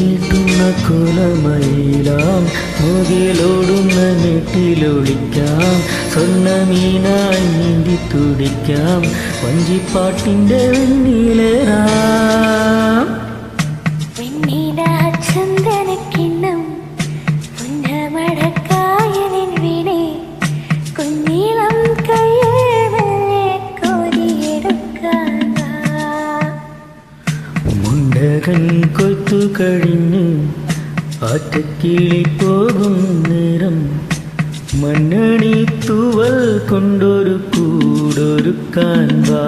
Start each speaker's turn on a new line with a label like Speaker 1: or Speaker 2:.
Speaker 1: നീട്ടുന്ന കുലമയിലാം മുകിലോടുന്ന നെട്ടിലൊളിക്കാം സ്വർണ്ണമീനായി നീന്തി തുടിക്കാം വഞ്ചിപ്പാട്ടിൻ്റെ വെണ്ണിലേറാം
Speaker 2: ചന്ദനക്കിണ്ണം പുന്നമടക്കായലിൻ വീണേ കുഞ്ഞീളം കയ്യേവല്ലേ കോരിയെടുക്കാൻ
Speaker 1: മുണ്ടകൻ കൊയ്ത്തു കഴിഞ്ഞ് ആറ്റക്കിളി പോകും നേരം മണ്ണണി തൂവൽ കൊണ്ടൊരു കൂടൊരുക്കാൻ വാ.